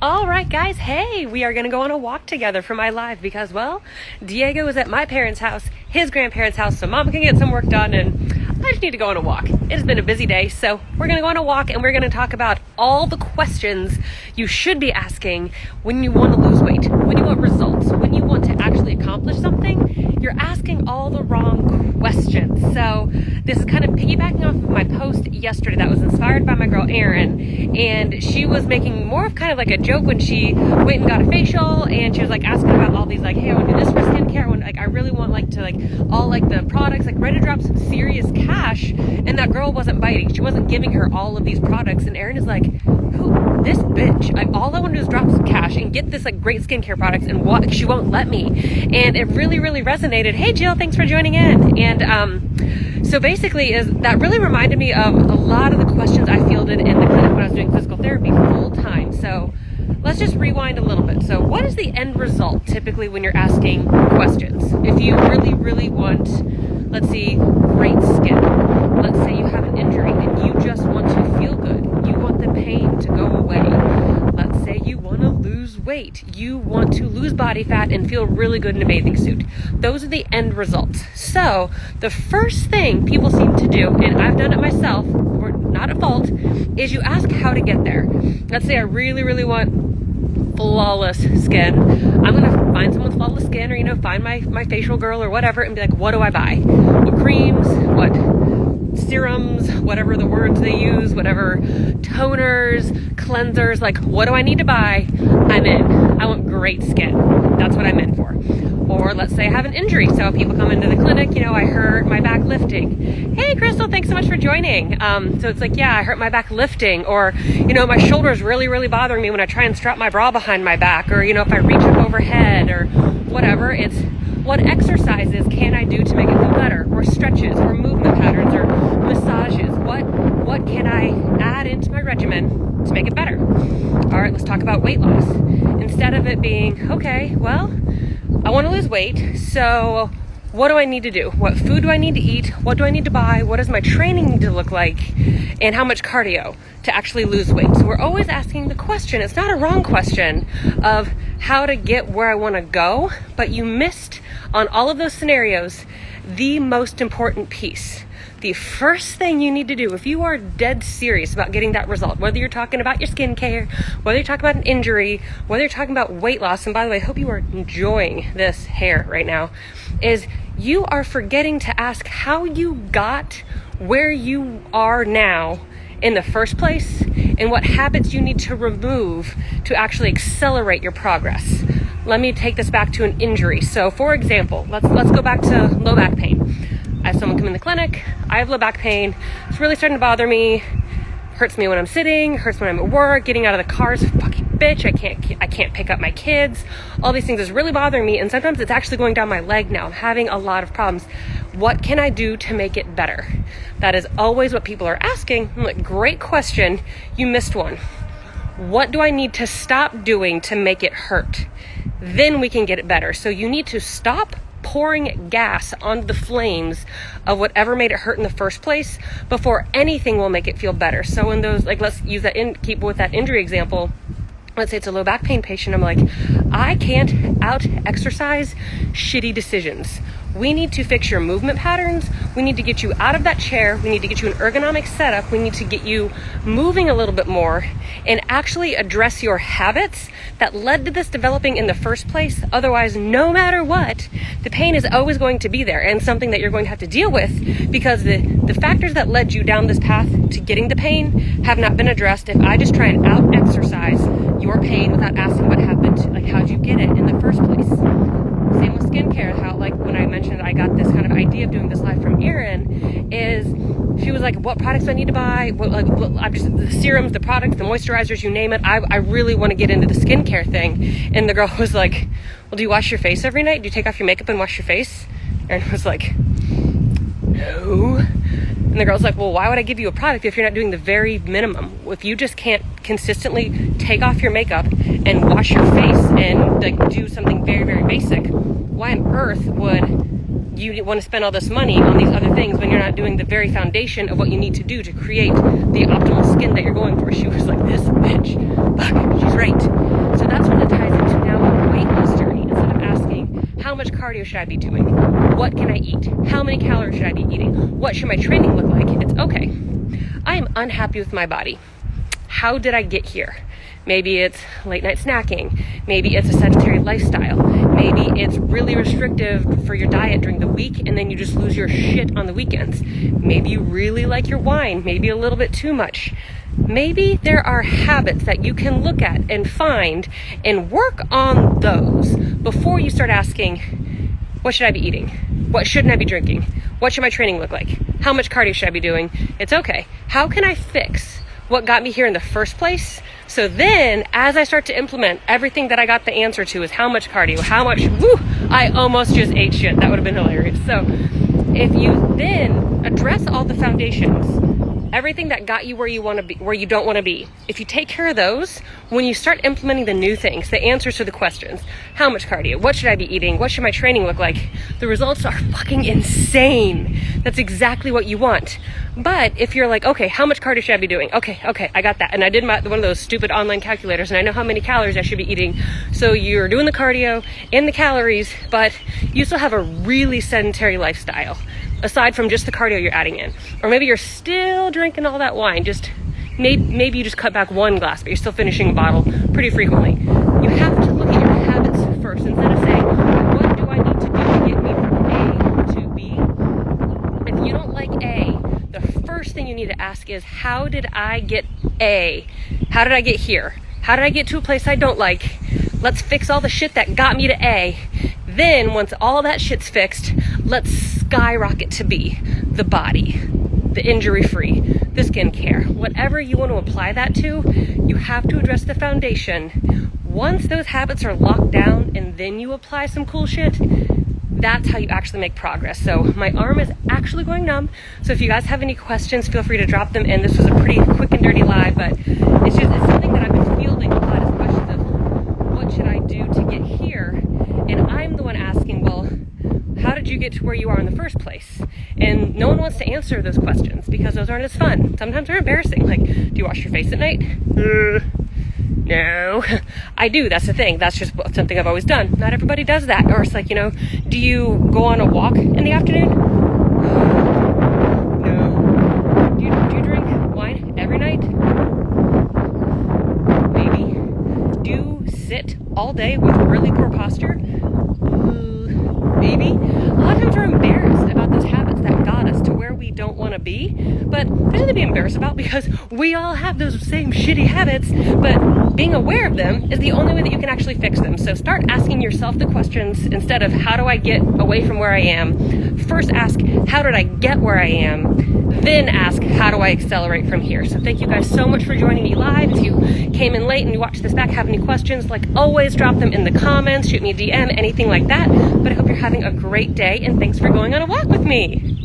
All right, guys. Hey, we are going to go on a walk together for my live because, well, Diego is at my parents' house, his grandparents' house, so Mom can get some work done, and I just need to go on a walk. It has been a busy day, so we're going to go on a walk, and we're going to talk about all the questions you should be asking when you want to lose weight, when you want results, when you want to actually accomplish something. You're asking all the wrong questions. So this is kind of piggybacking off of my post yesterday that was inspired by my girl Erin, and she was making more of kind of like a joke when she went and got a facial, and she was like asking about all these, like, hey, I want to do this for skincare. I really want all the products, ready to drop some serious cash. And that girl wasn't biting. She wasn't giving her all of these products. And Erin is like, who? This bitch. All I want to do is drop some cash and get this great skincare products, and what she won't let me. And it really, really resonated. Hey, Jill, thanks for joining in. And so basically that really reminded me of a lot of the questions I fielded in the clinic when I was doing physical therapy full time. So let's just rewind a little bit. So what is the end result typically when you're asking questions? If you really, really want, let's see, great skin. Let's say you have an injury and you just want to feel good. You want the pain to go away. Let's say you want to lose weight. You want to lose body fat and feel really good in a bathing suit. Those are the end results. So the first thing people seem to do, and I've done it myself, or not at fault, is you ask how to get there. Let's say I really, really want flawless skin. I'm going to find someone with flawless skin, or, find my facial girl or whatever, and be like, what do I buy? What creams? What serums? Whatever the words they use, whatever toners, cleansers, what do I need to buy? I'm in. I want great skin. That's what I'm in for. Or let's say I have an injury. So people come into the clinic, I hurt my back lifting. Hey, Crystal, thanks so much for joining. So it's I hurt my back lifting, or, my shoulder's really, really bothering me when I try and strap my bra behind my back, or, if I reach up overhead or whatever. It's what exercises can I do to make it feel better, or stretches, or movement patterns, or massages. What can I add into my regimen to make it better? All right, let's talk about weight loss. Instead of it being, okay, well, I want to lose weight, so what do I need to do? What food do I need to eat? What do I need to buy? What does my training need to look like? And how much cardio to actually lose weight? So we're always asking the question, it's not a wrong question, of how to get where I want to go, but you missed on all of those scenarios the most important piece. The first thing you need to do, if you are dead serious about getting that result, whether you're talking about your skincare, whether you're talking about an injury, whether you're talking about weight loss, and by the way, I hope you are enjoying this hair right now, is you are forgetting to ask how you got where you are now in the first place, and what habits you need to remove to actually accelerate your progress. Let me take this back to an injury. So for example, let's go back to low back pain. I have someone come in the clinic. I have low back pain. It's really starting to bother me. Hurts me when I'm sitting, hurts when I'm at work. Getting out of the car is a fucking bitch. I can't pick up my kids. All these things is really bothering me, and sometimes it's actually going down my leg now. I'm having a lot of problems. What can I do to make it better? That is always what people are asking. I'm like, great question. You missed one. What do I need to stop doing to make it hurt? Then we can get it better. So you need to stop pouring gas on the flames of whatever made it hurt in the first place before anything will make it feel better. So in those, let's use that keep with that injury example. Let's say it's a low back pain patient. I'm like, I can't out exercise shitty decisions. We need to fix your movement patterns. We need to get you out of that chair. We need to get you an ergonomic setup. We need to get you moving a little bit more and actually address your habits that led to this developing in the first place. Otherwise, no matter what, the pain is always going to be there, and something that you're going to have to deal with, because the factors that led you down this path to getting the pain have not been addressed. If I just try and out exercise your pain without asking what happened, how'd you get it in the first place? Same with skincare, how when I mentioned I got this kind of idea of doing this live from Erin, is she was like, what products do I need to buy? The serums, the products, the moisturizers, you name it. I really want to get into the skincare thing. And the girl was like, well, do you wash your face every night? Do you take off your makeup and wash your face? Erin was like, no. And the girl's like, well, why would I give you a product if you're not doing the very minimum? If you just can't consistently take off your makeup and wash your face and do something very, very basic, why on earth would you want to spend all this money on these other things when you're not doing the very foundation of what you need to do to create the optimal skin that you're going for? She was like, this bitch, fuck, she's right. cardio should I be doing? What can I eat? How many calories should I be eating? What should my training look like? It's okay. I am unhappy with my body. How did I get here? Maybe it's late night snacking. Maybe it's a sedentary lifestyle. Maybe it's really restrictive for your diet during the week and then you just lose your shit on the weekends. Maybe you really like your wine, maybe a little bit too much. Maybe there are habits that you can look at and find and work on those before you start asking, what should I be eating? What shouldn't I be drinking? What should my training look like? How much cardio should I be doing? It's okay. How can I fix what got me here in the first place? So then, as I start to implement, everything that I got the answer to is how much cardio, how much, I almost just ate shit. That would have been hilarious. So if you then address all the foundations, everything that got you where you want to be, where you don't want to be, if you take care of those, when you start implementing the new things, the answers to the questions, how much cardio, what should I be eating, what should my training look like, the results are fucking insane. That's exactly what you want. But if you're like, okay, how much cardio should I be doing? Okay, I got that. And I did one of those stupid online calculators and I know how many calories I should be eating. So you're doing the cardio and the calories, but you still have a really sedentary lifestyle, aside from just the cardio you're adding in. Or maybe you're still drinking all that wine, just maybe you just cut back one glass, but you're still finishing a bottle pretty frequently. You have to look at your habits first instead of saying, what do I need to do to get me from A to B? If you don't like A, the first thing you need to ask is, how did I get A? How did I get here? How did I get to a place I don't like? Let's fix all the shit that got me to A. Then, once all that shit's fixed, let's skyrocket to B, the body, the injury-free, the skincare. Whatever you want to apply that to, you have to address the foundation. Once those habits are locked down and then you apply some cool shit, that's how you actually make progress. So my arm is actually going numb. So if you guys have any questions, feel free to drop them in. This was a pretty quick and dirty live, but it's something that I've been fielding a lot, is questions of what should I do to get here? And I'm the one asking, well, how did you get to where you are in the first place? And no one wants to answer those questions because those aren't as fun. Sometimes they're embarrassing. Like, do you wash your face at night? No. I do. That's the thing. That's just something I've always done. Not everybody does that. Or it's like, do you go on a walk in the afternoon? No. Do you drink wine every night? Maybe. Do you sit all day with really poor posture? Maybe. A lot of times we're embarrassed about those habits that got us to where we don't want to be, but there's nothing to be embarrassed about because we all have those same shitty habits, but being aware of them is the only way that you can actually fix them. So start asking yourself the questions instead of how do I get away from where I am. First ask, how did I get where I am? Then ask, how do I accelerate from here? So thank you guys so much for joining me live. If you came in late and you watched this back, have any questions, like always, drop them in the comments, shoot me a DM, anything like that. But I hope you're having a great day and thanks for going on a walk with me.